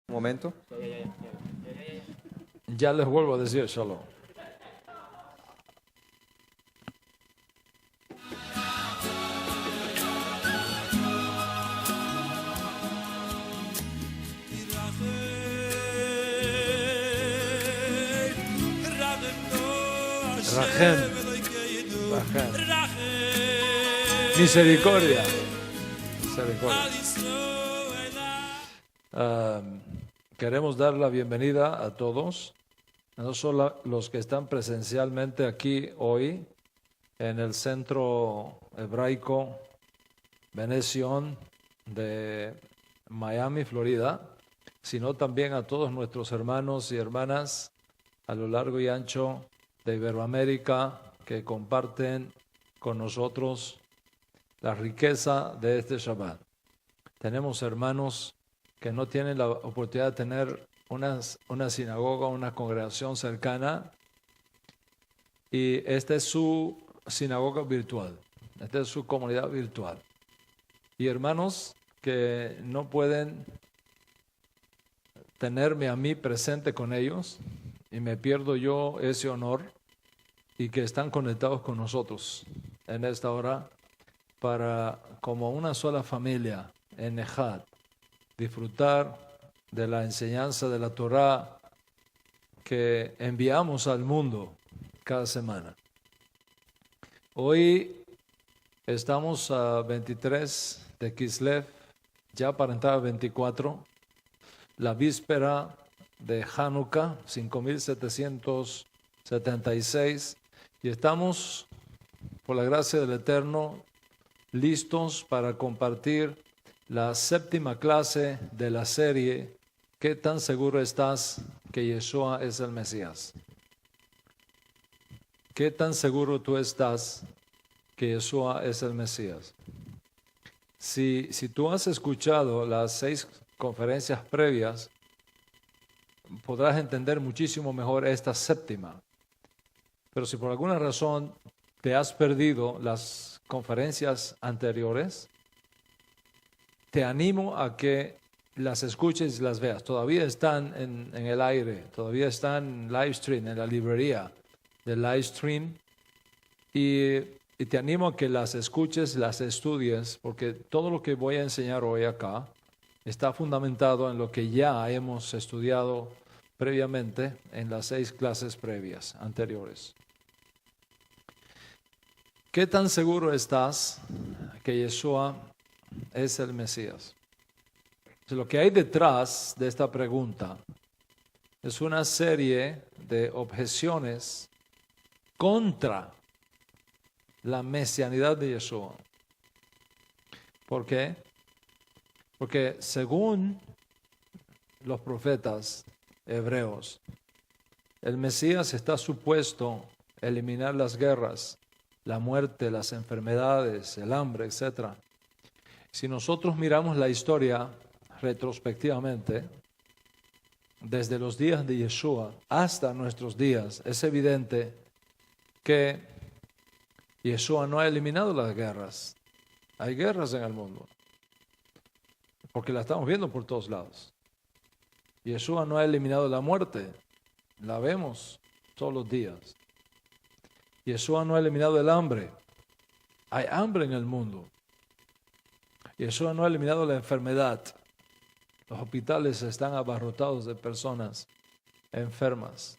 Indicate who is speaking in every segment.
Speaker 1: Un momento.
Speaker 2: Ya les vuelvo a decir shalom. Rajem. Misericordia. Queremos dar la bienvenida a todos, no solo los que están presencialmente aquí hoy en el Centro Hebraico Bendición de Miami, Florida, sino también a todos nuestros hermanos y hermanas a lo largo y ancho de Iberoamérica que comparten con nosotros la riqueza de este Shabbat. Tenemos hermanos que no tienen la oportunidad de tener una sinagoga, una congregación cercana, y esta es su sinagoga virtual, esta es su comunidad virtual. Y hermanos que no pueden tenerme a mí presente con ellos, y me pierdo yo ese honor, y que están conectados con nosotros en esta hora para, como una sola familia, en Ejad, disfrutar de la enseñanza de la Torah que enviamos al mundo cada semana. Hoy estamos a 23 de Kislev, ya para entrar a 24, la víspera de Hanukkah, 5776, y estamos, por la gracia del Eterno, listos para compartir la séptima clase de la serie ¿Qué tan seguro estás que Yeshua es el Mesías? ¿Qué tan seguro tú estás que Yeshua es el Mesías? Si tú has escuchado las 6 conferencias previas, podrás entender muchísimo mejor esta séptima. Pero si por alguna razón te has perdido las conferencias anteriores, te animo a que las escuches y las veas. Todavía están en el aire, todavía están en live stream, en la librería de live stream. Y te animo a que las escuches, las estudies, porque todo lo que voy a enseñar hoy acá está fundamentado en lo que ya hemos estudiado previamente en las 6 clases previas anteriores. ¿Qué tan seguro estás que Yeshua es el Mesías? Lo que hay detrás de esta pregunta es una serie de objeciones contra la mesianidad de Yeshua. ¿Por qué? Porque según los profetas hebreos, el Mesías está supuesto a eliminar las guerras, la muerte, las enfermedades, el hambre, etc. Si nosotros miramos la historia retrospectivamente, desde los días de Yeshua hasta nuestros días, es evidente que Yeshua no ha eliminado las guerras. Hay guerras en el mundo, porque la estamos viendo por todos lados. Yeshua no ha eliminado la muerte, la vemos todos los días. Yeshua no ha eliminado el hambre. Hay hambre en el mundo. Yeshua no ha eliminado la enfermedad. Los hospitales están abarrotados de personas enfermas.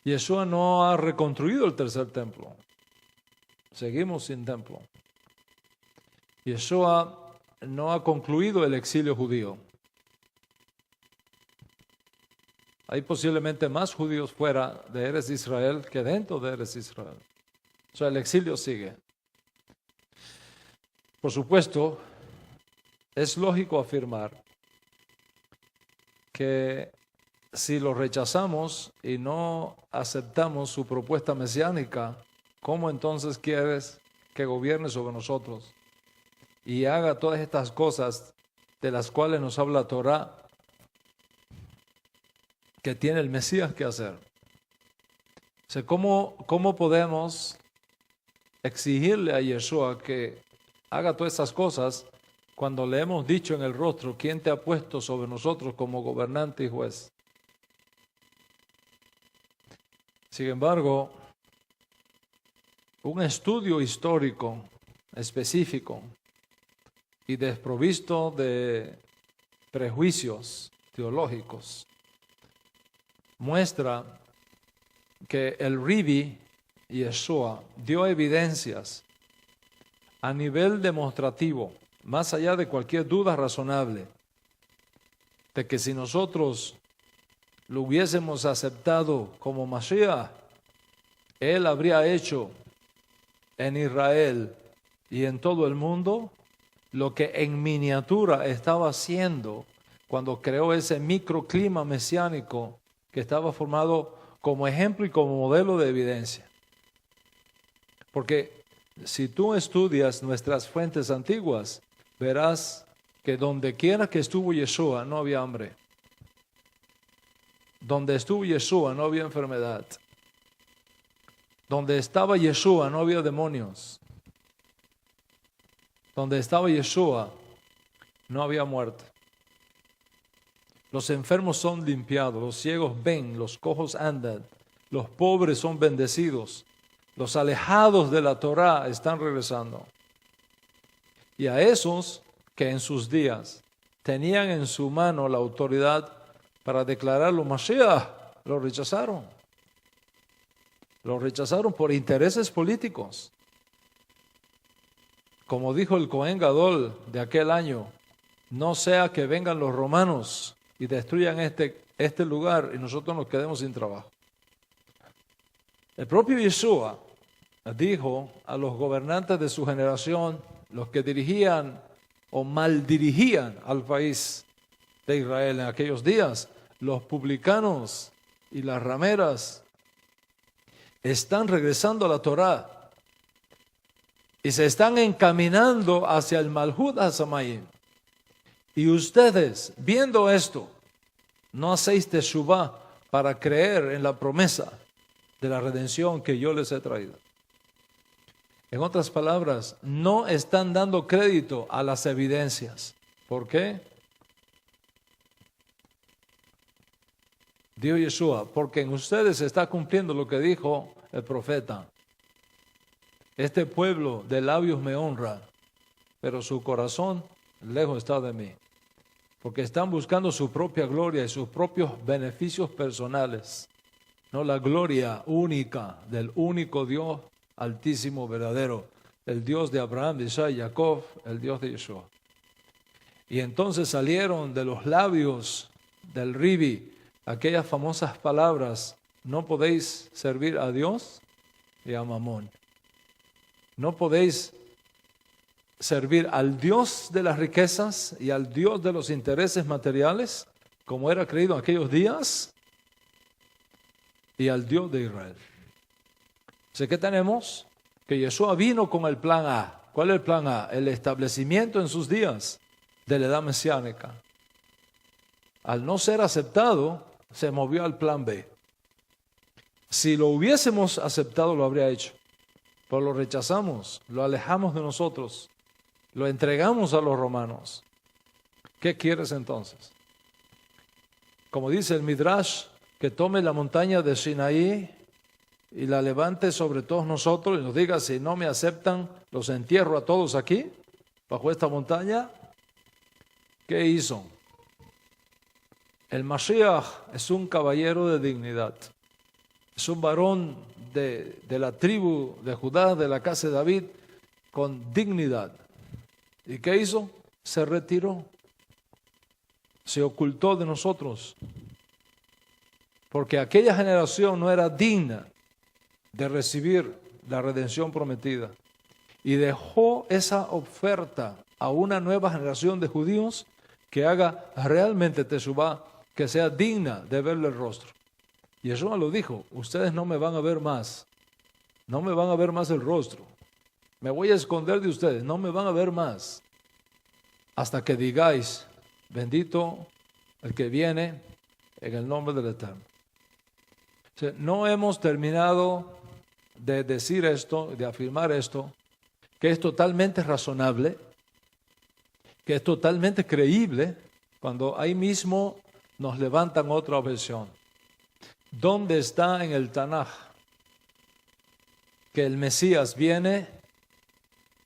Speaker 2: Yeshua no ha reconstruido el tercer templo. Seguimos sin templo. Yeshua no ha concluido el exilio judío. Hay posiblemente más judíos fuera de Eretz Israel que dentro de Eretz Israel. O sea, el exilio sigue. Por supuesto, es lógico afirmar que si lo rechazamos y no aceptamos su propuesta mesiánica, ¿cómo entonces quieres que gobierne sobre nosotros y haga todas estas cosas de las cuales nos habla la Torah que tiene el Mesías que hacer? O sea, ¿cómo podemos exigirle a Yeshua que haga todas estas cosas cuando le hemos dicho en el rostro, ¿quién te ha puesto sobre nosotros como gobernante y juez? Sin embargo, un estudio histórico específico y desprovisto de prejuicios teológicos muestra que el Rivi Yeshua dio evidencias a nivel demostrativo, más allá de cualquier duda razonable, de que si nosotros lo hubiésemos aceptado como Mashiach, Él habría hecho en Israel y en todo el mundo lo que en miniatura estaba haciendo cuando creó ese microclima mesiánico que estaba formado como ejemplo y como modelo de evidencia. Porque si tú estudias nuestras fuentes antiguas, verás que donde quiera que estuvo Yeshua no había hambre. Donde estuvo Yeshua no había enfermedad. Donde estaba Yeshua no había demonios. Donde estaba Yeshua no había muerte. Los enfermos son limpiados, los ciegos ven, los cojos andan, los pobres son bendecidos, los alejados de la Torá están regresando. Y a esos que en sus días tenían en su mano la autoridad para declararlo Mashiach, lo rechazaron. Lo rechazaron por intereses políticos. Como dijo el Cohen Gadol de aquel año, no sea que vengan los romanos y destruyan este lugar y nosotros nos quedemos sin trabajo. El propio Yeshua dijo a los gobernantes de su generación, los que dirigían o maldirigían al país de Israel en aquellos días, los publicanos y las rameras están regresando a la Torá y se están encaminando hacia el Malhut HaShamayim. Y ustedes, viendo esto, no hacéis teshuvá para creer en la promesa de la redención que yo les he traído. En otras palabras, no están dando crédito a las evidencias. ¿Por qué? Dijo Yeshua, porque en ustedes se está cumpliendo lo que dijo el profeta. Este pueblo de labios me honra, pero su corazón lejos está de mí. Porque están buscando su propia gloria y sus propios beneficios personales, no la gloria única del único Dios altísimo, verdadero, el Dios de Abraham, de Isaac y Jacob, el Dios de Yeshua. Y entonces salieron de los labios del Rivi aquellas famosas palabras: no podéis servir a Dios y a Mamón. No podéis servir al Dios de las riquezas y al Dios de los intereses materiales, como era creído en aquellos días, y al Dios de Israel. Así que tenemos que Yeshua vino con el plan A. ¿Cuál es el plan A? El establecimiento en sus días de la edad mesiánica. Al no ser aceptado, se movió al plan B. Si lo hubiésemos aceptado, lo habría hecho. Pero lo rechazamos, lo alejamos de nosotros, lo entregamos a los romanos. ¿Qué quieres entonces? Como dice el Midrash, que tome la montaña de Sinaí y la levante sobre todos nosotros y nos diga: si no me aceptan, los entierro a todos aquí, bajo esta montaña. ¿Qué hizo? El Mashiach es un caballero de dignidad. Es un varón de la tribu de Judá, de la casa de David, con dignidad. ¿Y qué hizo? Se retiró. Se ocultó de nosotros. Porque aquella generación no era digna de recibir la redención prometida. Y dejó esa oferta a una nueva generación de judíos que haga realmente teshuvá, que sea digna de verle el rostro. Y Yeshua lo dijo: ustedes no me van a ver más. No me van a ver más el rostro. Me voy a esconder de ustedes. No me van a ver más. Hasta que digáis: bendito el que viene en el nombre del Eterno. O sea, no hemos terminado de decir esto, de afirmar esto, que es totalmente razonable que es totalmente creíble cuando ahí mismo nos levantan otra objeción. ¿Dónde está en el Tanaj que el Mesías viene,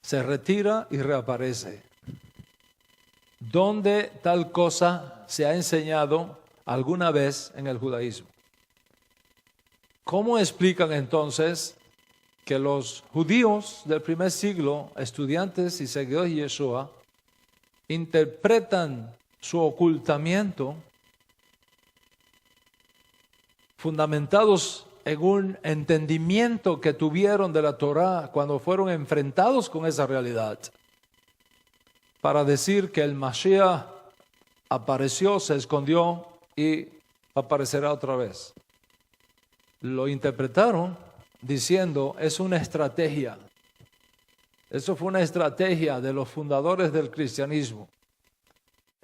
Speaker 2: se retira y reaparece? ¿Dónde tal cosa se ha enseñado alguna vez en el judaísmo? ¿Cómo explican entonces que los judíos del primer siglo, estudiantes y seguidores de Yeshua, interpretan su ocultamiento fundamentados en un entendimiento que tuvieron de la Torá cuando fueron enfrentados con esa realidad, para decir que el Mashiach apareció, se escondió y aparecerá otra vez? Lo interpretaron diciendo, es una estrategia. Eso fue una estrategia de los fundadores del cristianismo.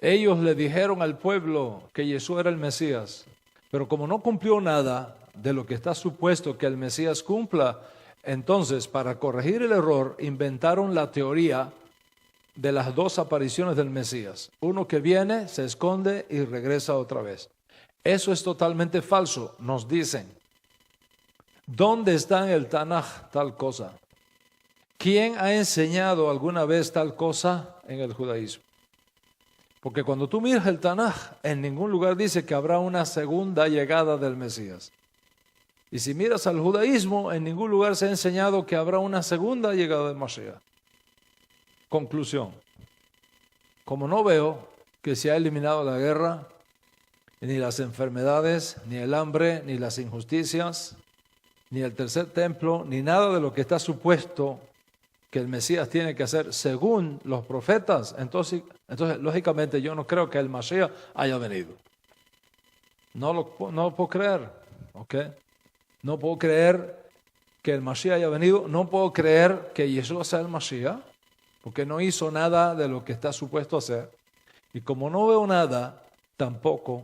Speaker 2: Ellos le dijeron al pueblo que Jesús era el Mesías, pero como no cumplió nada de lo que está supuesto que el Mesías cumpla, entonces para corregir el error inventaron la teoría de las dos apariciones del Mesías. Uno que viene, se esconde y regresa otra vez. Eso es totalmente falso, nos dicen. ¿Dónde está en el Tanaj tal cosa? ¿Quién ha enseñado alguna vez tal cosa en el judaísmo? Porque cuando tú miras el Tanaj, en ningún lugar dice que habrá una segunda llegada del Mesías. Y si miras al judaísmo, en ningún lugar se ha enseñado que habrá una segunda llegada del Mashiach. Conclusión. Como no veo que se ha eliminado la guerra, ni las enfermedades, ni el hambre, ni las injusticias, ni el tercer templo, ni nada de lo que está supuesto que el Mesías tiene que hacer según los profetas, entonces lógicamente yo no creo que el Mashiach haya venido. No lo puedo creer, ¿ok? No puedo creer que el Mashiach haya venido, no puedo creer que Jesús sea el Mashiach, porque no hizo nada de lo que está supuesto hacer. Y como no veo nada, tampoco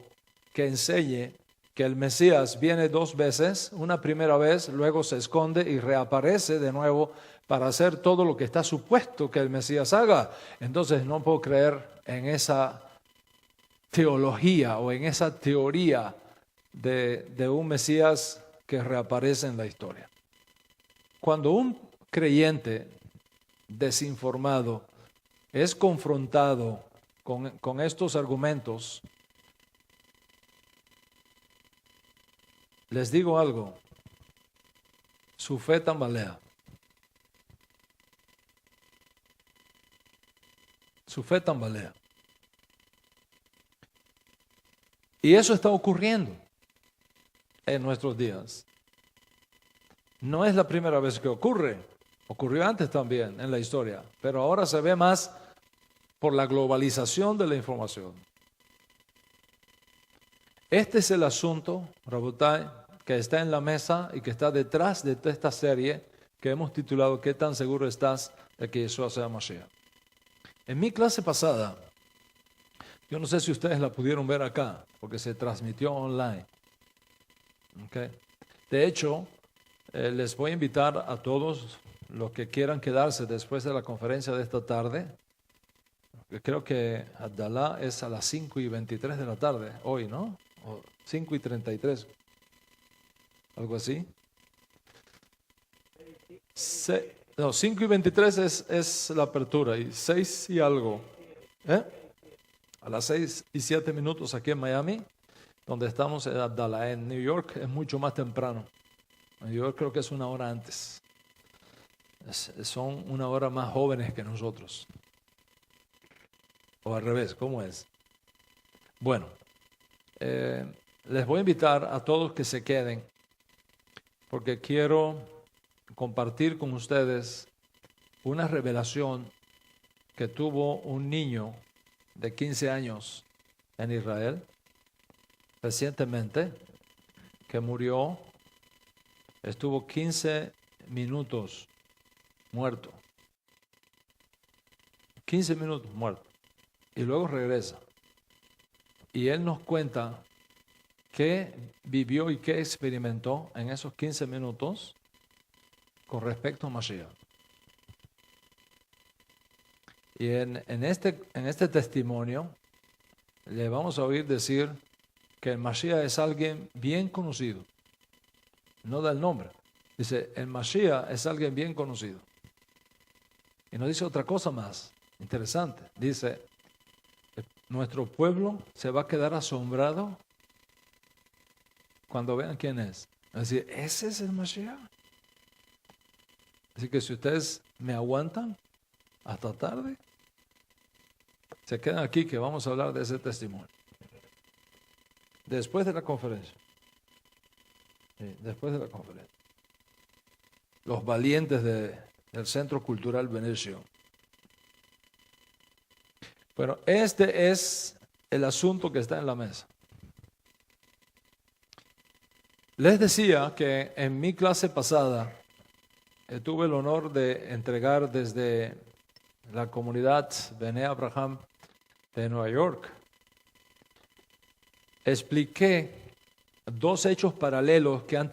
Speaker 2: que enseñe que el Mesías viene dos veces, una primera vez, luego se esconde y reaparece de nuevo para hacer todo lo que está supuesto que el Mesías haga. Entonces no puedo creer en esa teología o en esa teoría de un Mesías que reaparece en la historia. Cuando un creyente desinformado es confrontado con estos argumentos, les digo algo, su fe tambalea. Su fe tambalea. Y eso está ocurriendo en nuestros días. No es la primera vez que ocurre. Ocurrió antes también en la historia, pero ahora se ve más por la globalización de la información. Este es el asunto, Rabotai, que está en la mesa y que está detrás de toda esta serie que hemos titulado ¿Qué tan seguro estás de que Yeshua sea Mashiach? En mi clase pasada, yo no sé si ustedes la pudieron ver acá, porque se transmitió online. ¿Okay? De hecho, les voy a invitar a todos los que quieran quedarse después de la conferencia de esta tarde. Creo que Abdalá es a las 5:23 de la tarde, hoy, ¿no? O 5:33, algo así. 5:23 es la apertura y 6 y algo. A las 6:07 aquí en Miami, donde estamos en Abdalá. En New York es mucho más temprano. En New York creo que es una hora antes. Son una hora más jóvenes que nosotros. O al revés, ¿cómo es? Bueno, les voy a invitar a todos que se queden, porque quiero compartir con ustedes una revelación que tuvo un niño de 15 años en Israel recientemente, que murió, estuvo 15 minutos muerto. 15 minutos muerto. Y luego regresa. Y él nos cuenta qué vivió y qué experimentó en esos 15 minutos con respecto a Mashiach. Y en este testimonio le vamos a oír decir que el Mashiach es alguien bien conocido. No da el nombre. Dice, el Mashiach es alguien bien conocido. Y nos dice otra cosa más interesante. Dice, nuestro pueblo se va a quedar asombrado cuando vean quién es. Es decir, ese es el Mashiach. Así que si ustedes me aguantan hasta tarde, se quedan aquí que vamos a hablar de ese testimonio. Después de la conferencia. Sí, después de la conferencia. Los valientes del Centro Cultural Venecio. Bueno, este es el asunto que está en la mesa. Les decía que en mi clase pasada tuve el honor de entregar desde la comunidad Bnei Abraham de Nueva York. Expliqué 2 hechos paralelos que han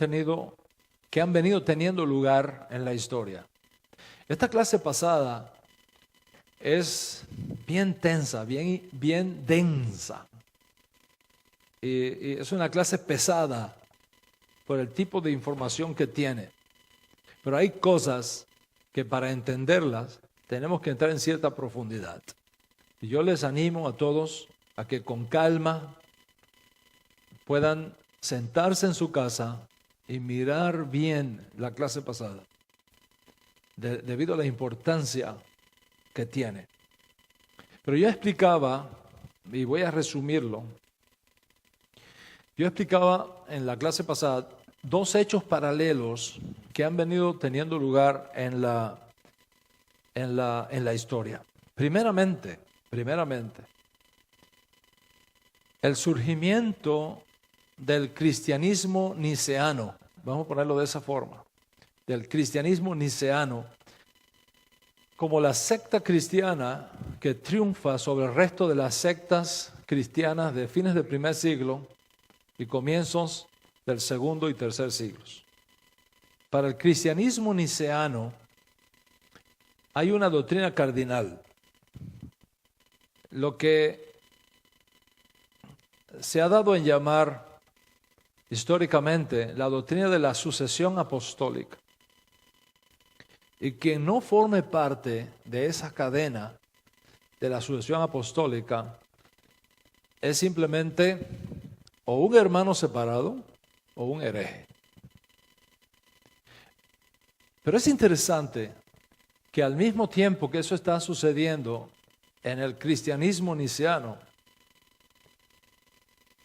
Speaker 2: venido teniendo lugar en la historia. Esta clase pasada es bien tensa, bien densa. Y es una clase pesada por el tipo de información que tiene. Pero hay cosas que para entenderlas tenemos que entrar en cierta profundidad. Y yo les animo a todos a que con calma puedan sentarse en su casa y mirar bien la clase pasada, debido a la importancia que tiene. Pero yo explicaba, y voy a resumirlo, yo explicaba en la clase pasada 2 hechos paralelos que han venido teniendo lugar en la historia. Primeramente, el surgimiento del cristianismo niceano, vamos a ponerlo de esa forma, del cristianismo niceano, como la secta cristiana que triunfa sobre el resto de las sectas cristianas de fines del primer siglo y comienzos del segundo y tercer siglos. Para el cristianismo niceano hay una doctrina cardinal, lo que se ha dado en llamar históricamente la doctrina de la sucesión apostólica. Y quien no forme parte de esa cadena de la sucesión apostólica es simplemente o un hermano separado o un hereje. Pero es interesante que al mismo tiempo que eso está sucediendo en el cristianismo niceano,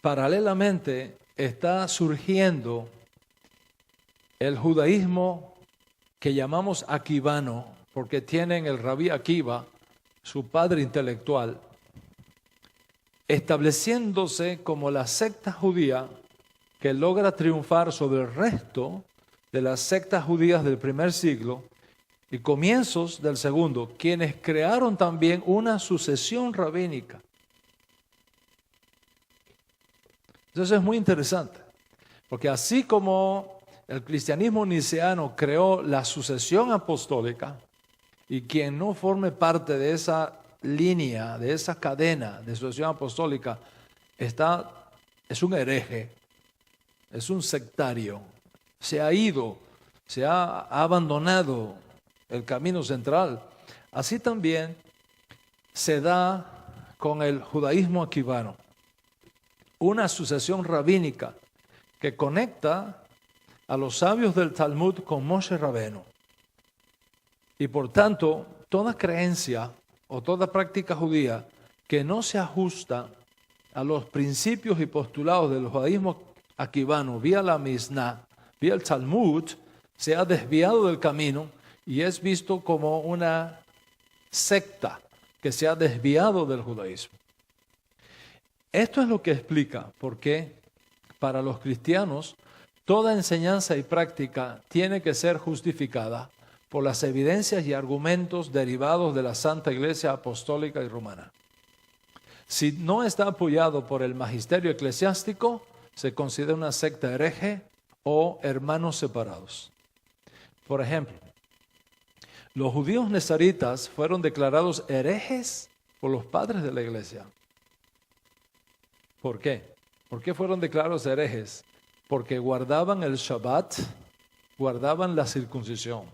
Speaker 2: paralelamente está surgiendo el judaísmo que llamamos aquivano, porque tienen el rabí Akiva, su padre intelectual, estableciéndose como la secta judía que logra triunfar sobre el resto de las sectas judías del primer siglo y comienzos del segundo, quienes crearon también una sucesión rabínica. Entonces es muy interesante, porque así como el cristianismo niceano creó la sucesión apostólica, y quien no forme parte de esa línea, de esa cadena de sucesión apostólica, es un hereje, es un sectario, se ha ido, ha abandonado el camino central. Así también se da con el judaísmo aquivano, una sucesión rabínica que conecta a los sabios del Talmud con Moshe Rabenu. Y por tanto, toda creencia o toda práctica judía que no se ajusta a los principios y postulados del judaísmo aquivano vía la Mishnah, vía el Talmud, se ha desviado del camino y es visto como una secta que se ha desviado del judaísmo. Esto es lo que explica por qué para los cristianos toda enseñanza y práctica tiene que ser justificada por las evidencias y argumentos derivados de la Santa Iglesia Apostólica y Romana. Si no está apoyado por el magisterio eclesiástico, se considera una secta hereje o hermanos separados. Por ejemplo, Los judíos nezaritas fueron declarados herejes por los padres de la iglesia. ¿Por qué? ¿Por qué fueron declarados herejes? Porque guardaban el Shabbat, guardaban la circuncisión,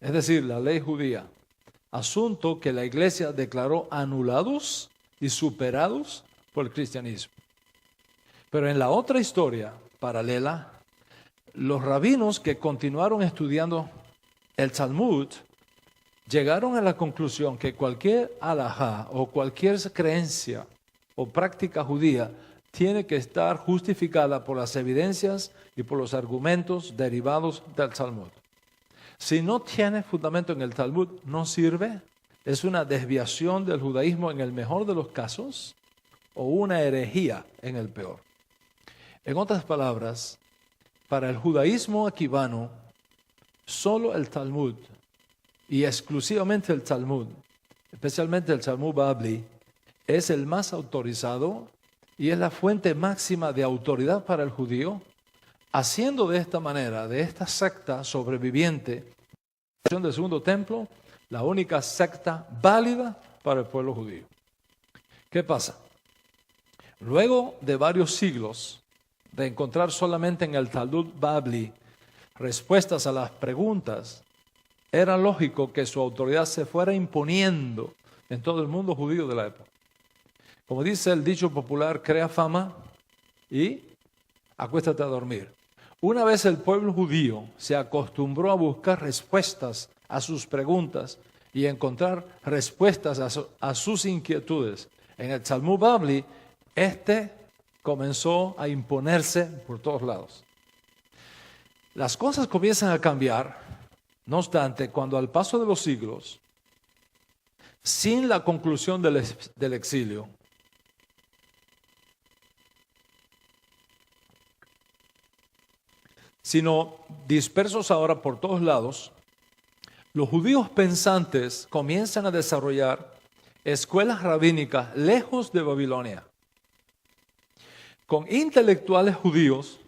Speaker 2: es decir, la ley judía. Asunto que la iglesia declaró anulados y superados por el cristianismo. Pero en la otra historia paralela, los rabinos que continuaron estudiando el Talmud llegaron a la conclusión que cualquier halajá o cualquier creencia o práctica judía tiene que estar justificada por las evidencias y por los argumentos derivados del Talmud. Si no tiene fundamento en el Talmud, no sirve. Es una desviación del judaísmo en el mejor de los casos o una herejía en el peor. En otras palabras, para el judaísmo aquibano, solo el Talmud y exclusivamente el Talmud, especialmente el Talmud Babli, es el más autorizado y es la fuente máxima de autoridad para el judío, haciendo de esta manera, de esta secta sobreviviente del segundo templo, la única secta válida para el pueblo judío. ¿Qué pasa? Luego de varios siglos de encontrar solamente en el Talmud Babli respuestas a las preguntas, era lógico que su autoridad se fuera imponiendo en todo el mundo judío de la época. Como dice el dicho popular, crea fama y acuéstate a dormir. Una vez el pueblo judío se acostumbró a buscar respuestas a sus preguntas y encontrar respuestas a sus inquietudes en el Talmud Babli, comenzó a imponerse por todos lados. Las cosas comienzan a cambiar, no obstante, cuando al paso de los siglos, sin la conclusión del exilio, sino dispersos ahora por todos lados, los judíos pensantes comienzan a desarrollar escuelas rabínicas lejos de Babilonia, con intelectuales judíos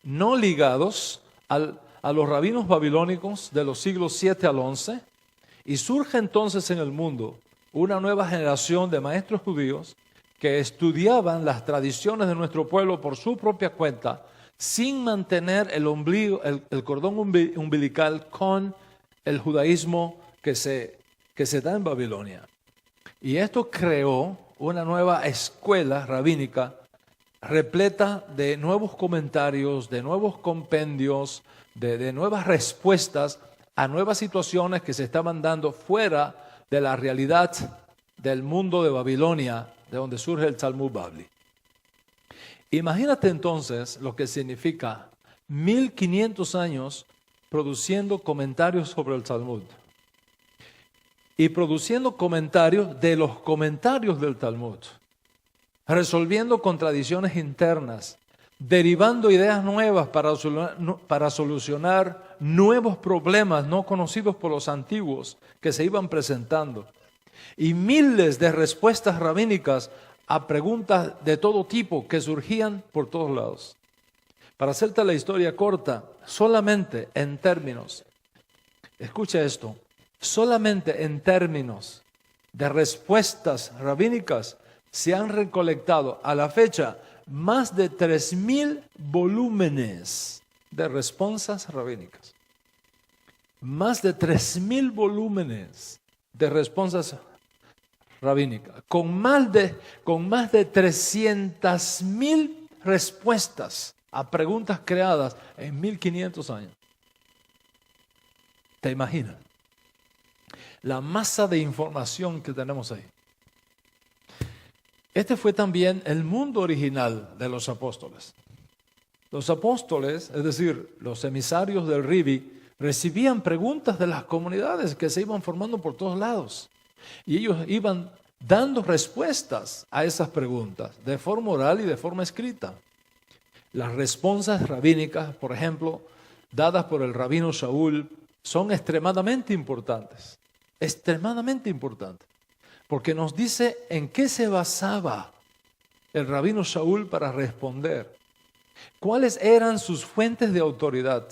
Speaker 2: no ligados a los rabinos babilónicos de los siglos 7 al 11, y surge entonces en el mundo una nueva generación de maestros judíos que estudiaban las tradiciones de nuestro pueblo por su propia cuenta, sin mantener el cordón umbilical con el judaísmo que se da en Babilonia. Y esto creó una nueva escuela rabínica repleta de nuevos comentarios, de nuevos compendios, de nuevas respuestas a nuevas situaciones que se estaban dando fuera de la realidad del mundo de Babilonia, de donde surge el Talmud Babli. Imagínate entonces lo que significa 1500 años produciendo comentarios sobre el Talmud y produciendo comentarios de los comentarios del Talmud, resolviendo contradicciones internas, derivando ideas nuevas para solucionar nuevos problemas no conocidos por los antiguos que se iban presentando, y miles de respuestas rabínicas a preguntas de todo tipo que surgían por todos lados. Para hacerte la historia corta, solamente en términos, escucha esto, solamente en términos de respuestas rabínicas se han recolectado a la fecha más de 3,000 volúmenes de respuestas rabínicas. Más de 3,000 volúmenes de respuestas rabínicas, con más de 300,000 respuestas a preguntas creadas en 1500 años. ¿Te imaginas? La masa de información que tenemos ahí. Este fue también el mundo original de los apóstoles. Los apóstoles, es decir, los emisarios del Ribi, recibían preguntas de las comunidades que se iban formando por todos lados. Y ellos iban dando respuestas a esas preguntas de forma oral y de forma escrita. Las respuestas rabínicas, por ejemplo, dadas por el rabino Shaul, son extremadamente importantes. Extremadamente importantes. Porque nos dice en qué se basaba el rabino Shaul para responder. ¿Cuáles eran sus fuentes de autoridad?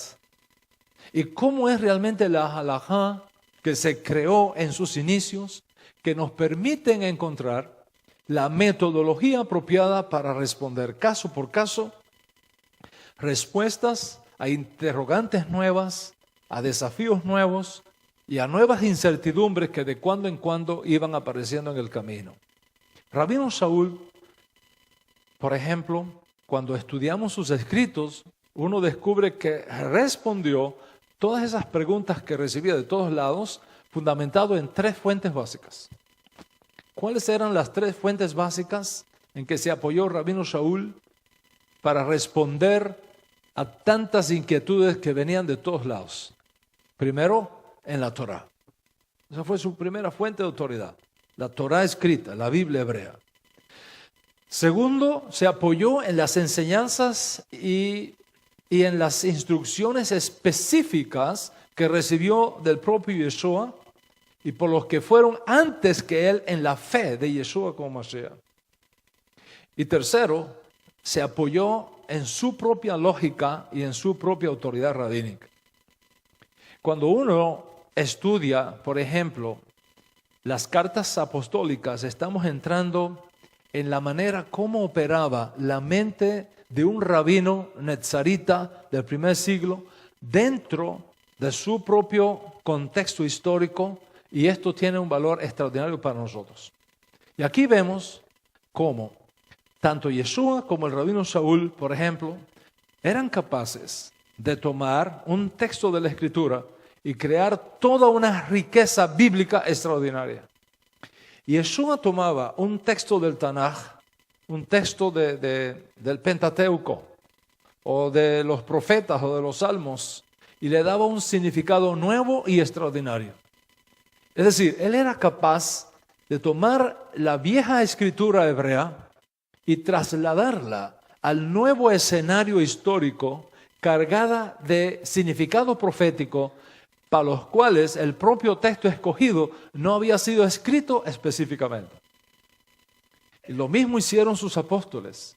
Speaker 2: ¿Y cómo es realmente la halajá que se creó en sus inicios que nos permiten encontrar la metodología apropiada para responder caso por caso, respuestas a interrogantes nuevas, a desafíos nuevos y a nuevas incertidumbres que de cuando en cuando iban apareciendo en el camino. Rabino Shaul, por ejemplo, cuando estudiamos sus escritos, uno descubre que respondió todas esas preguntas que recibía de todos lados, fundamentado en 3 fuentes básicas. ¿Cuáles eran las 3 fuentes básicas en que se apoyó Rabino Shaul para responder a tantas inquietudes que venían de todos lados? Primero, en la Torá. Esa fue su primera fuente de autoridad, la Torá escrita, la Biblia hebrea. Segundo, se apoyó en las enseñanzas y en las instrucciones específicas que recibió del propio Yeshua y por los que fueron antes que él en la fe de Yeshua como Mashiach. Y tercero, se apoyó en su propia lógica y en su propia autoridad rabínica. Cuando uno estudia, por ejemplo, las cartas apostólicas, estamos entrando en la manera como operaba la mente de un rabino netzarita del primer siglo dentro de su propio contexto histórico, y esto tiene un valor extraordinario para nosotros. Y aquí vemos cómo tanto Yeshua como el rabino Shaul, por ejemplo, eran capaces de tomar un texto de la Escritura y crear toda una riqueza bíblica extraordinaria. Yeshua tomaba un texto del Tanaj, un texto del Pentateuco, o de los profetas, o de los salmos, y le daba un significado nuevo y extraordinario. Es decir, él era capaz de tomar la vieja escritura hebrea y trasladarla al nuevo escenario histórico cargada de significado profético para los cuales el propio texto escogido no había sido escrito específicamente. Y lo mismo hicieron sus apóstoles,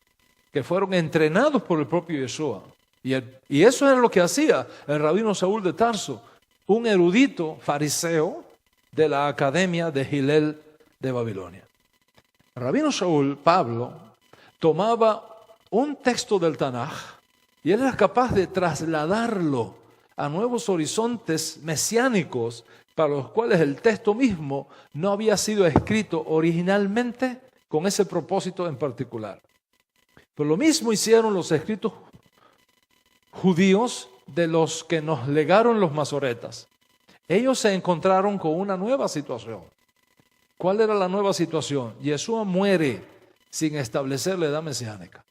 Speaker 2: que fueron entrenados por el propio Yeshua. Y eso era lo que hacía el rabino Saúl de Tarso, un erudito fariseo de la academia de Hillel de Babilonia. El rabino Shaul, Pablo, tomaba un texto del Tanaj y él era capaz de trasladarlo a nuevos horizontes mesiánicos para los cuales el texto mismo no había sido escrito originalmente con ese propósito en particular. Pero lo mismo hicieron los escritos judíos de los que nos legaron los masoretas. Ellos se encontraron con una nueva situación. ¿Cuál era la nueva situación? Yeshua muere sin establecer la edad mesiánica.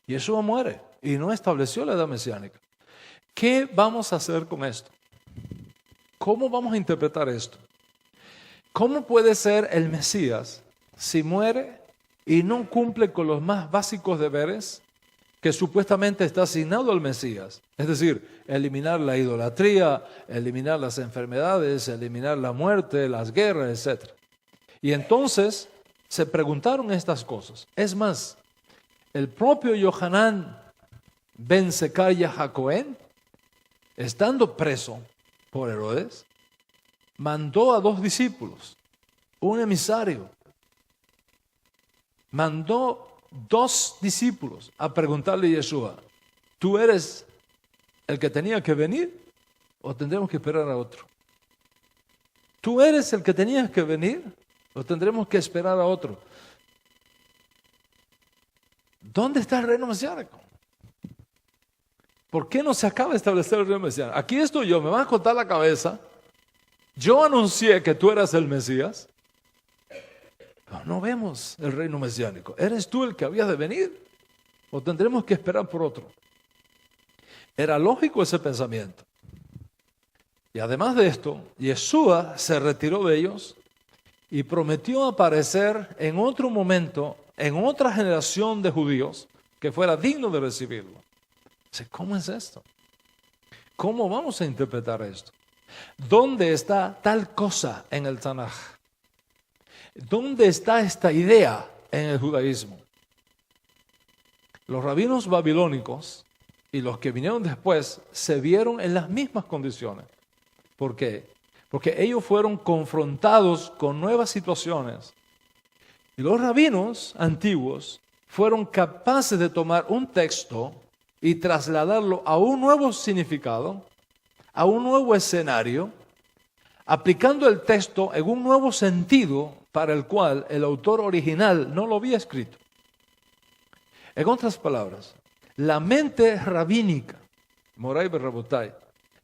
Speaker 2: Yeshua muere y no estableció la edad mesiánica. ¿Qué vamos a hacer con esto? ¿Cómo vamos a interpretar esto? ¿Cómo puede ser el Mesías si muere y no cumple con los más básicos deberes que supuestamente está asignado al Mesías? Es decir, eliminar la idolatría, eliminar las enfermedades, eliminar la muerte, las guerras, etc. Y entonces se preguntaron estas cosas. Es más, el propio Yohanan ben Sekaya Hacohen, estando preso por Herodes, mandó a 2 discípulos, un emisario, mandó 2 discípulos a preguntarle a Yeshua: ¿tú eres el que tenía que venir o tendremos que esperar a otro? ¿Tú eres el que tenías que venir o tendremos que esperar a otro? ¿Dónde está el reino mesiánico? ¿Por qué no se acaba de establecer el reino mesiánico? Aquí estoy yo, me vas a cortar la cabeza. Yo anuncié que tú eras el Mesías. No vemos el reino mesiánico. ¿Eres tú el que habías de venir o tendremos que esperar por otro? Era lógico ese pensamiento. Y además de esto, Yeshua se retiró de ellos y prometió aparecer en otro momento, en otra generación de judíos que fuera digno de recibirlo. ¿Cómo es esto? ¿Cómo vamos a interpretar esto? ¿Dónde está tal cosa en el Tanaj? ¿Dónde está esta idea en el judaísmo? Los rabinos babilónicos y los que vinieron después se vieron en las mismas condiciones. ¿Por qué? porque ellos fueron confrontados con nuevas situaciones. Y los rabinos antiguos fueron capaces de tomar un texto y trasladarlo a un nuevo significado, a un nuevo escenario, aplicando el texto en un nuevo sentido para el cual el autor original no lo había escrito. En otras palabras, la mente rabínica, Moray Berrabotai,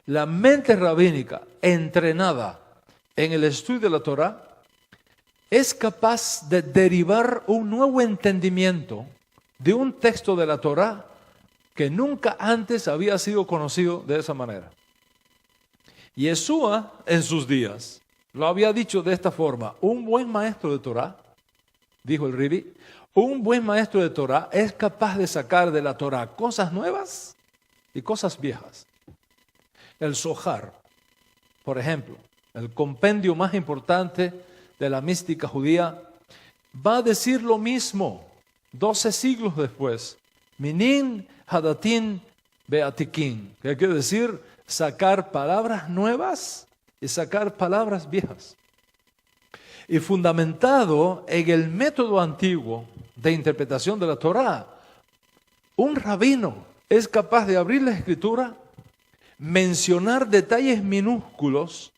Speaker 2: la mente rabínica entrenada en el estudio de la Torá, es capaz de derivar un nuevo entendimiento de un texto de la Torá que nunca antes había sido conocido de esa manera. Yeshua en sus días lo había dicho de esta forma: un buen maestro de Torá, dijo el Ribi, un buen maestro de Torá es capaz de sacar de la Torá cosas nuevas y cosas viejas. El Zohar, por ejemplo, el compendio más importante de la mística judía, va a decir lo mismo 12 siglos después. Minin hadatin beatikin, que quiere decir sacar palabras nuevas y sacar palabras viejas. Y fundamentado en el método antiguo de interpretación de la Torá, un rabino es capaz de abrir la Escritura, mencionar detalles minúsculos,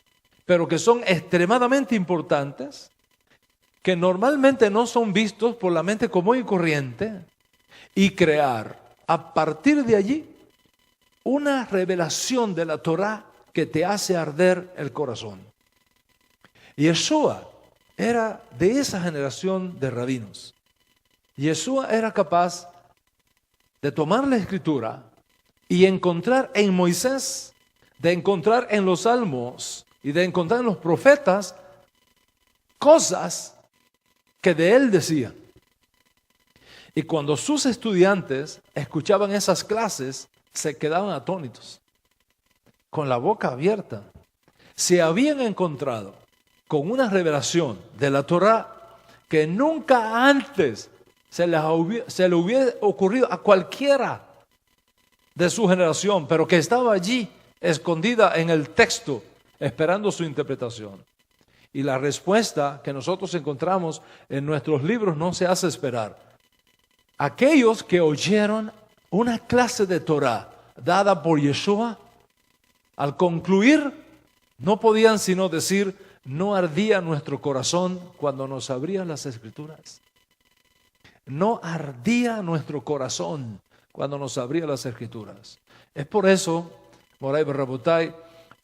Speaker 2: pero que son extremadamente importantes, que normalmente no son vistos por la mente común y corriente, y crear a partir de allí una revelación de la Torá que te hace arder el corazón. Yeshua era de esa generación de rabinos. Yeshua era capaz de tomar la Escritura y encontrar en Moisés, de encontrar en los Salmos y de encontrar en los profetas cosas que de él decían. Y cuando sus estudiantes escuchaban esas clases, se quedaban atónitos, con la boca abierta. Se habían encontrado con una revelación de la Torá que nunca antes se le hubiera ocurrido a cualquiera de su generación, pero que estaba allí, escondida en el texto, esperando su interpretación. Y la respuesta que nosotros encontramos en nuestros libros no se hace esperar. Aquellos que oyeron una clase de Torá dada por Yeshua, al concluir, no podían sino decir: no ardía nuestro corazón cuando nos abrían las Escrituras. No ardía nuestro corazón cuando nos abría las Escrituras. Es por eso, Moray Berrabotai,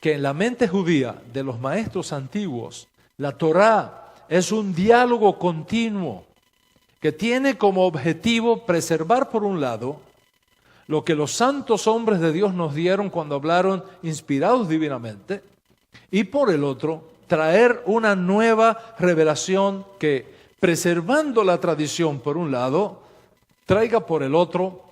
Speaker 2: que en la mente judía de los maestros antiguos, la Torá es un diálogo continuo que tiene como objetivo preservar, por un lado, lo que los santos hombres de Dios nos dieron cuando hablaron inspirados divinamente, y por el otro, traer una nueva revelación que, preservando la tradición por un lado, traiga por el otro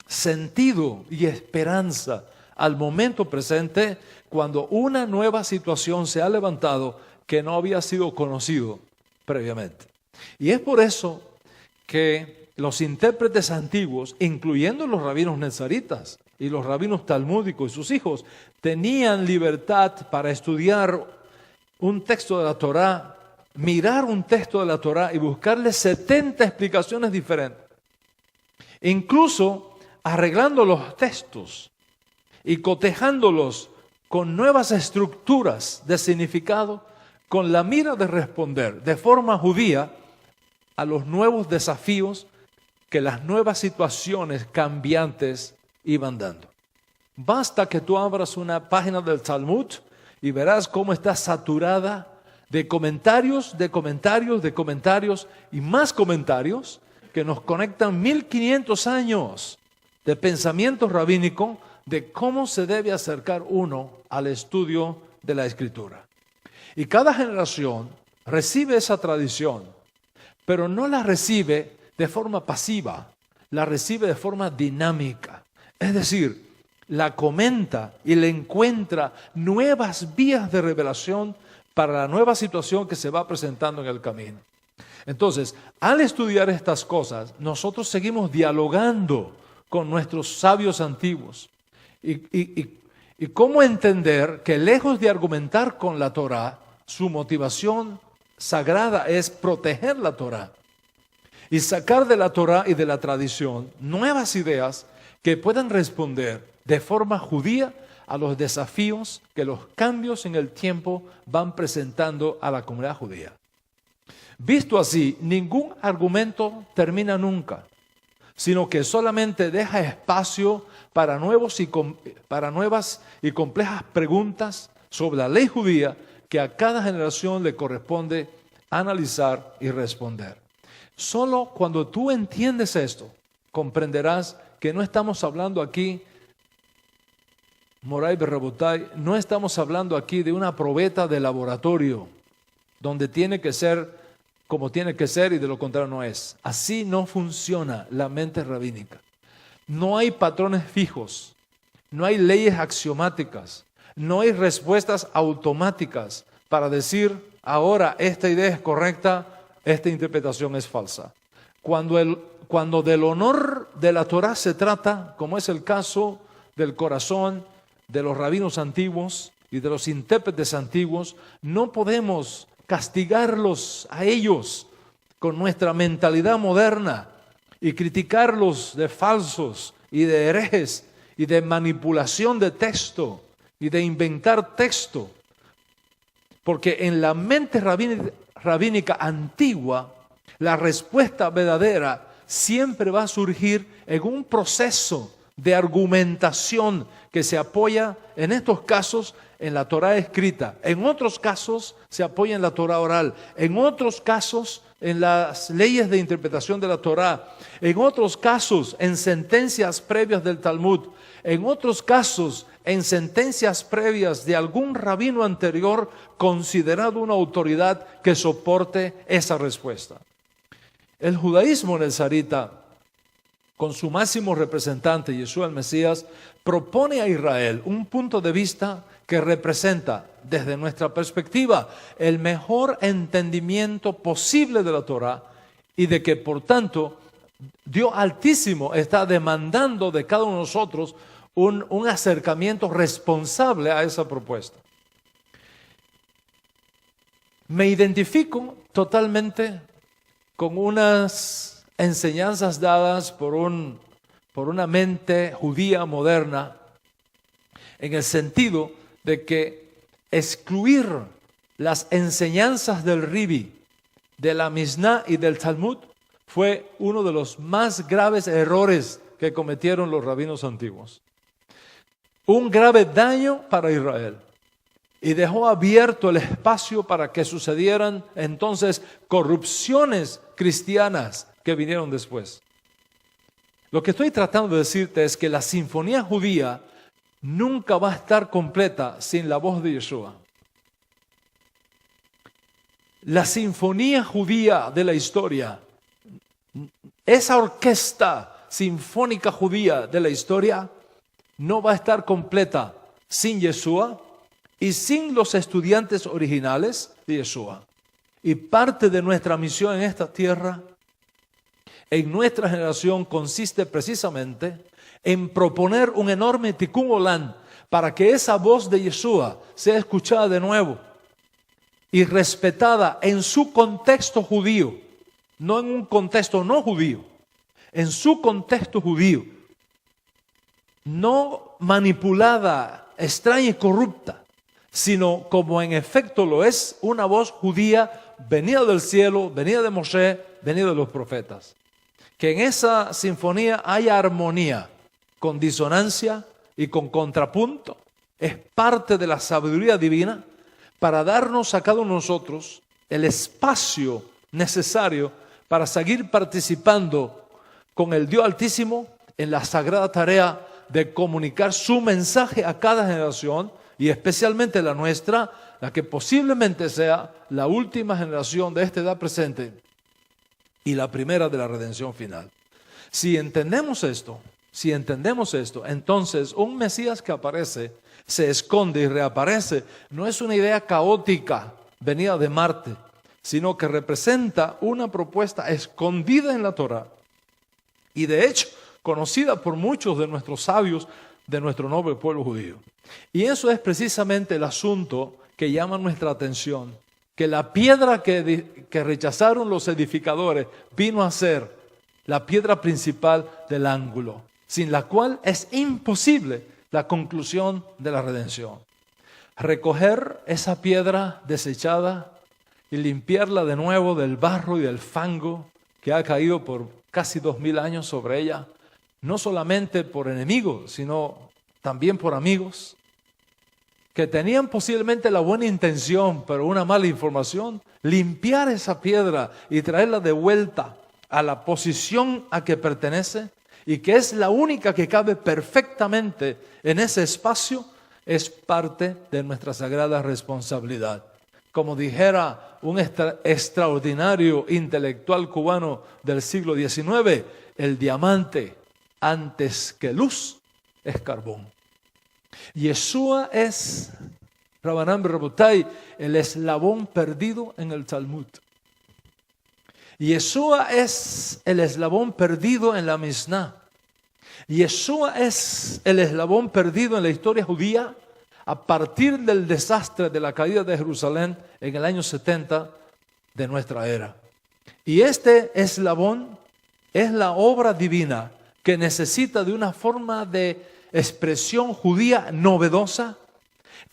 Speaker 2: sentido y esperanza al momento presente, cuando una nueva situación se ha levantado que no había sido conocido previamente. Y es por eso que los intérpretes antiguos, incluyendo los rabinos nezaritas y los rabinos talmúdicos y sus hijos, tenían libertad para estudiar un texto de la Torá, mirar un texto de la Torá y buscarle 70 explicaciones diferentes. Incluso arreglando los textos y cotejándolos con nuevas estructuras de significado, con la mira de responder de forma judía a los nuevos desafíos que las nuevas situaciones cambiantes iban dando. Basta que tú abras una página del Talmud y verás cómo está saturada de comentarios, de comentarios, de comentarios y más comentarios que nos conectan 1500 años de pensamiento rabínico de cómo se debe acercar uno al estudio de la Escritura. Y cada generación recibe esa tradición, pero no la recibe de forma pasiva, la recibe de forma dinámica. Es decir, la comenta y le encuentra nuevas vías de revelación para la nueva situación que se va presentando en el camino. Entonces, al estudiar estas cosas, nosotros seguimos dialogando con nuestros sabios antiguos y Y cómo entender que lejos de argumentar con la Torá, su motivación sagrada es proteger la Torá y sacar de la Torá y de la tradición nuevas ideas que puedan responder de forma judía a los desafíos que los cambios en el tiempo van presentando a la comunidad judía. Visto así, ningún argumento termina nunca, sino que solamente deja espacio para nuevas y complejas preguntas sobre la ley judía que a cada generación le corresponde analizar y responder. Solo cuando tú entiendes esto, comprenderás que no estamos hablando aquí, Moray Berrabotay, no estamos hablando aquí de una probeta de laboratorio, donde tiene que ser como tiene que ser y de lo contrario no es. Así no funciona la mente rabínica. No hay patrones fijos, no hay leyes axiomáticas, no hay respuestas automáticas para decir, ahora esta idea es correcta, esta interpretación es falsa. Cuando del honor de la Torá se trata, como es el caso del corazón de los rabinos antiguos y de los intérpretes antiguos, no podemos castigarlos a ellos con nuestra mentalidad moderna y criticarlos de falsos y de herejes y de manipulación de texto y de inventar texto. Porque en la mente rabínica antigua, la respuesta verdadera siempre va a surgir en un proceso de argumentación que se apoya, en estos casos, en la Torá escrita. En otros casos, se apoya en la Torá oral. En otros casos, en las leyes de interpretación de la Torá. En otros casos, en sentencias previas del Talmud. En otros casos, en sentencias previas de algún rabino anterior considerado una autoridad que soporte esa respuesta. El judaísmo nezarita, con su máximo representante, Yeshua el Mesías, propone a Israel un punto de vista que representa, desde nuestra perspectiva, el mejor entendimiento posible de la Torá y de que, por tanto, Dios Altísimo está demandando de cada uno de nosotros un acercamiento responsable a esa propuesta. Me identifico totalmente con unas enseñanzas dadas por una mente judía moderna, en el sentido de que excluir las enseñanzas del Ribi, de la Mishnah y del Talmud fue uno de los más graves errores que cometieron los rabinos antiguos. Un grave daño para Israel. Y dejó abierto el espacio para que sucedieran entonces corrupciones cristianas que vinieron después. Lo que estoy tratando de decirte es que la sinfonía judía nunca va a estar completa sin la voz de Yeshua. La sinfonía judía de la historia, esa orquesta sinfónica judía de la historia, no va a estar completa sin Yeshua y sin los estudiantes originales de Yeshua. Y parte de nuestra misión en esta tierra, en nuestra generación, consiste precisamente en proponer un enorme tikkun olam para que esa voz de Yeshua sea escuchada de nuevo y respetada en su contexto judío, no en un contexto no judío, en su contexto judío, no manipulada, extraña y corrupta, sino como en efecto lo es una voz judía venida del cielo, venida de Moshe, venida de los profetas. Que en esa sinfonía haya armonía, con disonancia y con contrapunto, es parte de la sabiduría divina para darnos a cada uno de nosotros el espacio necesario para seguir participando con el Dios Altísimo en la sagrada tarea de comunicar su mensaje a cada generación y especialmente la nuestra, la que posiblemente sea la última generación de esta edad presente y la primera de la redención final. Si entendemos esto, entonces un Mesías que aparece, se esconde y reaparece, no es una idea caótica venida de Marte, sino que representa una propuesta escondida en la Torá y de hecho conocida por muchos de nuestros sabios de nuestro noble pueblo judío. Y eso es precisamente el asunto que llama nuestra atención, que la piedra que rechazaron los edificadores vino a ser la piedra principal del ángulo, sin la cual es imposible la conclusión de la redención. Recoger esa piedra desechada y limpiarla de nuevo del barro y del fango que ha caído por casi 2000 años sobre ella, no solamente por enemigos, sino también por amigos, que tenían posiblemente la buena intención, pero una mala información, limpiar esa piedra y traerla de vuelta a la posición a que pertenece y que es la única que cabe perfectamente en ese espacio, es parte de nuestra sagrada responsabilidad. Como dijera un extraordinario intelectual cubano del siglo XIX, el diamante antes que luz es carbón. Yeshua es, Rabanán Rabotai, el eslabón perdido en el Talmud. Yeshua es el eslabón perdido en la Mishnah. Yeshua es el eslabón perdido en la historia judía a partir del desastre de la caída de Jerusalén en el año 70 de nuestra era. Y este eslabón es la obra divina que necesita de una forma de expresión judía novedosa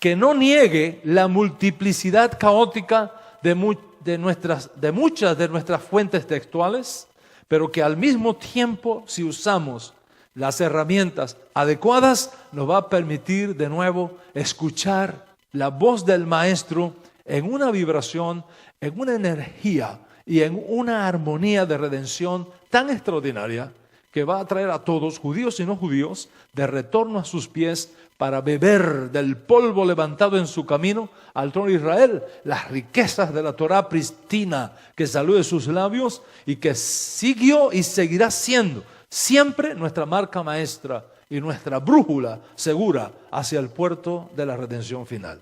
Speaker 2: que no niegue la multiplicidad caótica de muchas de nuestras fuentes textuales, pero que al mismo tiempo, si usamos las herramientas adecuadas, nos va a permitir de nuevo escuchar la voz del Maestro en una vibración, en una energía y en una armonía de redención tan extraordinaria que va a traer a todos, judíos y no judíos, de retorno a sus pies para beber del polvo levantado en su camino al trono de Israel, las riquezas de la Torá pristina que salió de sus labios y que siguió y seguirá siendo siempre nuestra marca maestra y nuestra brújula segura hacia el puerto de la redención final.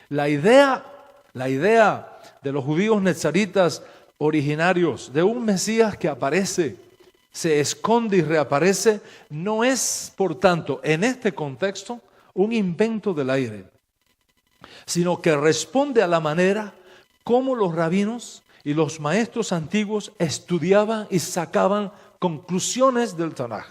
Speaker 2: La idea de los judíos nezaritas originarios de un Mesías que aparece, se esconde y reaparece, no es, por tanto, en este contexto, un invento del aire, sino que responde a la manera como los rabinos y los maestros antiguos estudiaban y sacaban conclusiones del Tanaj.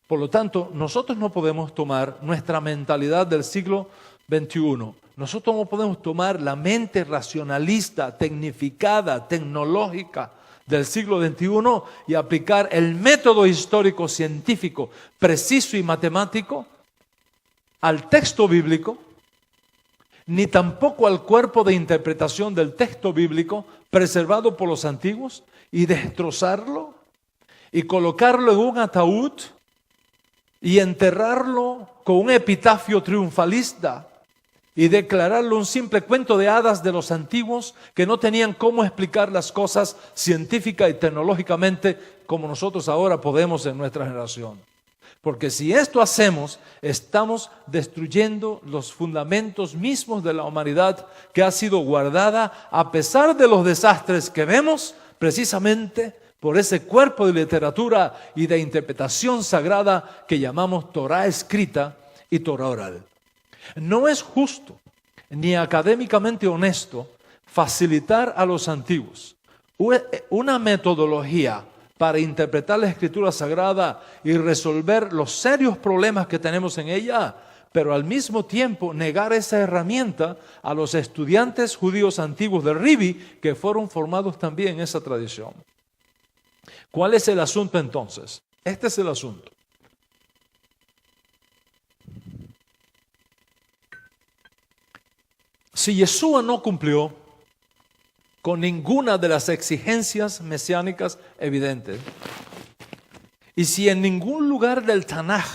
Speaker 2: Por lo tanto, nosotros no podemos tomar nuestra mentalidad del siglo XXI. Nosotros no podemos tomar la mente racionalista, tecnificada, tecnológica del siglo XXI y aplicar el método histórico, científico, preciso y matemático al texto bíblico, ni tampoco al cuerpo de interpretación del texto bíblico preservado por los antiguos y destrozarlo y colocarlo en un ataúd y enterrarlo con un epitafio triunfalista y declararlo un simple cuento de hadas de los antiguos que no tenían cómo explicar las cosas científica y tecnológicamente como nosotros ahora podemos en nuestra generación. Porque si esto hacemos, estamos destruyendo los fundamentos mismos de la humanidad que ha sido guardada a pesar de los desastres que vemos precisamente por ese cuerpo de literatura y de interpretación sagrada que llamamos Torá escrita y Torá oral. No es justo ni académicamente honesto facilitar a los antiguos una metodología para interpretar la Escritura Sagrada y resolver los serios problemas que tenemos en ella, pero al mismo tiempo negar esa herramienta a los estudiantes judíos antiguos del Ribi que fueron formados también en esa tradición. ¿Cuál es el asunto entonces? Este es el asunto. Si Yeshua no cumplió con ninguna de las exigencias mesiánicas evidentes, y si en ningún lugar del Tanaj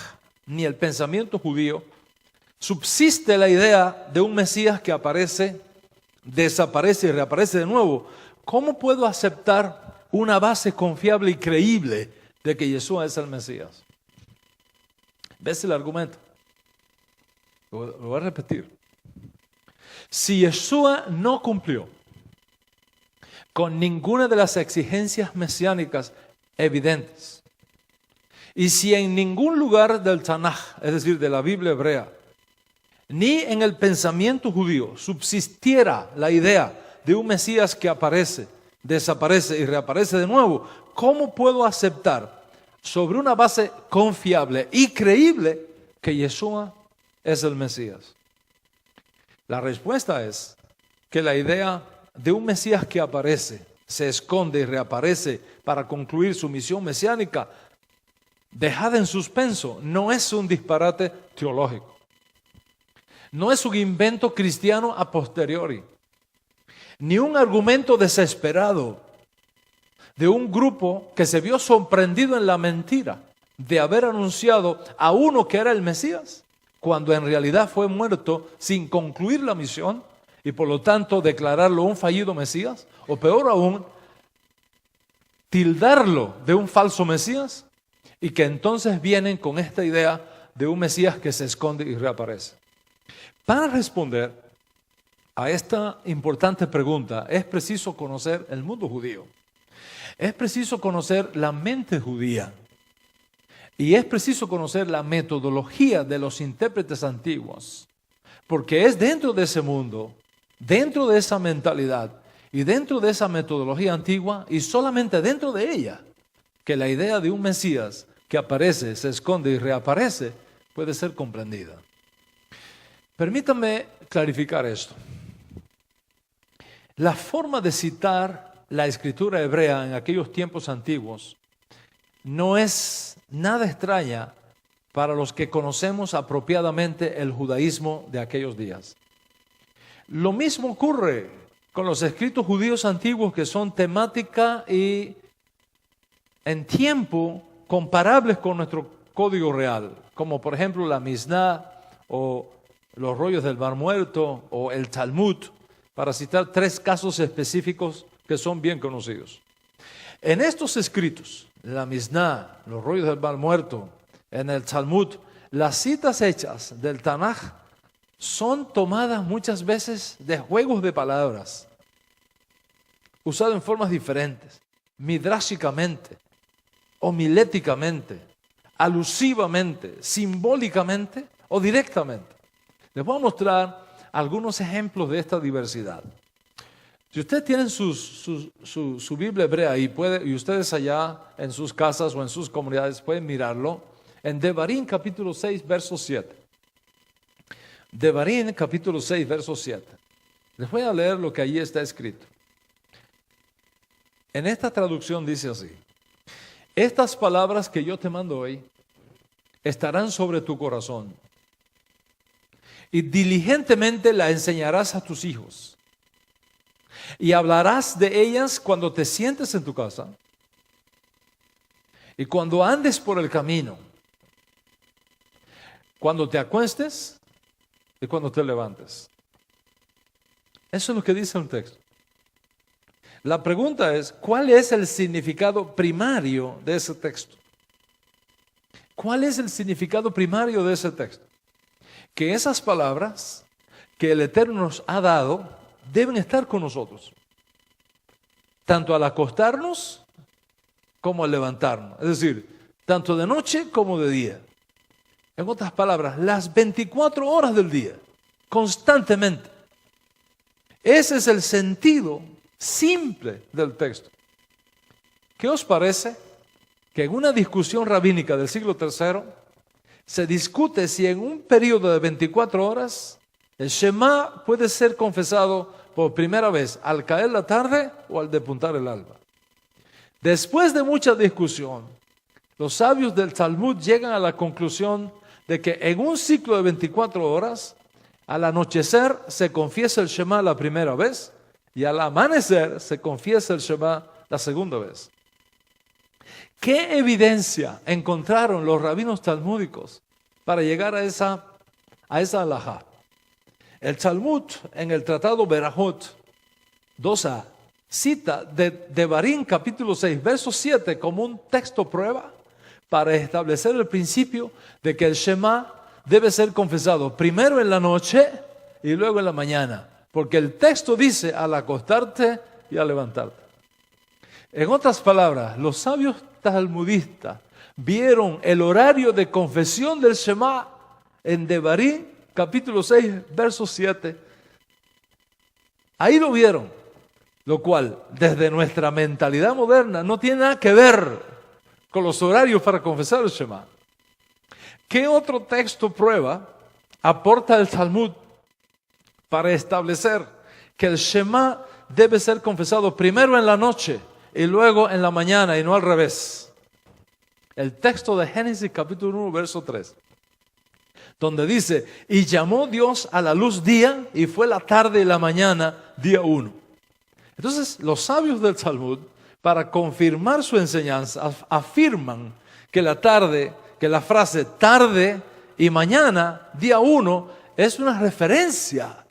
Speaker 2: ni el pensamiento judío subsiste la idea de un Mesías que aparece, desaparece y reaparece de nuevo, ¿cómo puedo aceptar una base confiable y creíble de que Yeshua es el Mesías? ¿Ves el argumento? Lo voy a repetir. Si Yeshua no cumplió con ninguna de las exigencias mesiánicas evidentes, Y si en ningún lugar del Tanaj, es decir, de la Biblia hebrea, ni en el pensamiento judío subsistiera la idea de un Mesías que aparece, desaparece y reaparece de nuevo, ¿cómo puedo aceptar sobre una base confiable y creíble que Yeshua es el Mesías? La respuesta es que la idea de un Mesías que aparece, se esconde y reaparece para concluir su misión mesiánica, dejada en suspenso, no es un disparate teológico. No es un invento cristiano a posteriori, ni un argumento desesperado de un grupo que se vio sorprendido en la mentira de haber anunciado a uno que era el Mesías, cuando en realidad fue muerto sin concluir la misión y por lo tanto declararlo un fallido Mesías, o peor aún, tildarlo de un falso Mesías, y que entonces vienen con esta idea de un Mesías que se esconde y reaparece. Para responder a esta importante pregunta es preciso conocer el mundo judío. Es preciso conocer la mente judía. Y es preciso conocer la metodología de los intérpretes antiguos. Porque es dentro de ese mundo, dentro de esa mentalidad y dentro de esa metodología antigua y solamente dentro de ella que la idea de un Mesías que aparece, se esconde y reaparece puede ser comprendida. Permítanme clarificar esto. La forma de citar la escritura hebrea en aquellos tiempos antiguos no es nada extraña para los que conocemos apropiadamente el judaísmo de aquellos días. Lo mismo ocurre con los escritos judíos antiguos que son temática y en tiempo comparables con nuestro código real, como por ejemplo la Misná o los rollos del Mar Muerto o el Talmud, para citar 3 casos específicos que son bien conocidos. En estos escritos, la Misná, los rollos del Mar Muerto, en el Talmud, las citas hechas del Tanaj son tomadas muchas veces de juegos de palabras, usados en formas diferentes, midráshicamente, homiléticamente, alusivamente, simbólicamente o directamente. Les voy a mostrar algunos ejemplos de esta diversidad. Si ustedes tienen su Biblia hebrea y ustedes allá en sus casas o en sus comunidades pueden mirarlo, en Devarim capítulo 6, verso 7. Devarim capítulo 6, verso 7. Les voy a leer lo que allí está escrito. En esta traducción dice así: estas palabras que yo te mando hoy estarán sobre tu corazón y diligentemente las enseñarás a tus hijos y hablarás de ellas cuando te sientes en tu casa y cuando andes por el camino, cuando te acuestes y cuando te levantes. Eso es lo que dice el texto. La pregunta es, ¿cuál es el significado primario de ese texto? ¿Cuál es el significado primario de ese texto? Que esas palabras que el Eterno nos ha dado deben estar con nosotros, tanto al acostarnos como al levantarnos, es decir, tanto de noche como de día. En otras palabras, las 24 horas del día, constantemente. Ese es el sentido simple del texto. ¿Qué os parece que en una discusión rabínica del siglo III se discute si en un periodo de 24 horas el Shema puede ser confesado por primera vez al caer la tarde o al despuntar el alba? Después de mucha discusión, los sabios del Talmud llegan a la conclusión de que en un ciclo de 24 horas, al anochecer se confiesa el Shema la primera vez y al amanecer se confiesa el Shema la segunda vez. ¿Qué evidencia encontraron los rabinos talmúdicos para llegar a esa halajá? El Talmud, en el tratado Berajot 2a, cita de Devarim capítulo 6, verso 7 como un texto prueba para establecer el principio de que el Shema debe ser confesado primero en la noche y luego en la mañana, porque el texto dice al acostarte y al levantarte. En otras palabras, los sabios talmudistas vieron el horario de confesión del Shema en Devarim, capítulo 6, verso 7. Ahí lo vieron, lo cual desde nuestra mentalidad moderna no tiene nada que ver con los horarios para confesar el Shema. ¿Qué otro texto aporta el Talmud para establecer que el Shema debe ser confesado primero en la noche y luego en la mañana y no al revés? El texto de Génesis capítulo 1, verso 3, donde dice, y llamó Dios a la luz día, y fue la tarde y la mañana, día 1. Entonces, los sabios del Talmud, para confirmar su enseñanza, afirman que la frase tarde y mañana, día 1, es una referencia,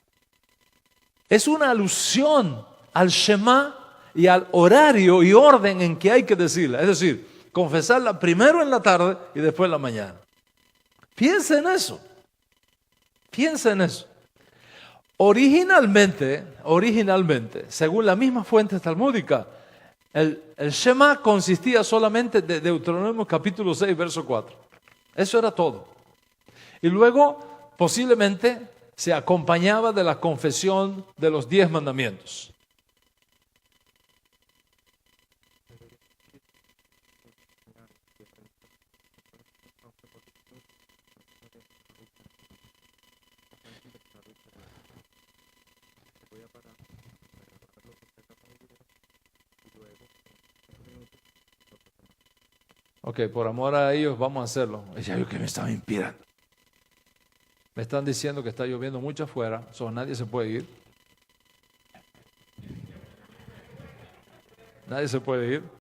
Speaker 2: es una alusión al Shema y al horario y orden en que hay que decirla. Es decir, confesarla primero en la tarde y después en la mañana. Piensa en eso. Piensa en eso. Originalmente, según la misma fuente talmúdica, el Shema consistía solamente de Deuteronomio capítulo 6, verso 4. Eso era todo. Y luego, posiblemente, se acompañaba de la confesión de los 10 mandamientos. Ok, por amor a ellos vamos a hacerlo. Ya yo que me estaba inspirando. Me están diciendo que está lloviendo mucho afuera, nadie se puede ir. Nadie se puede ir.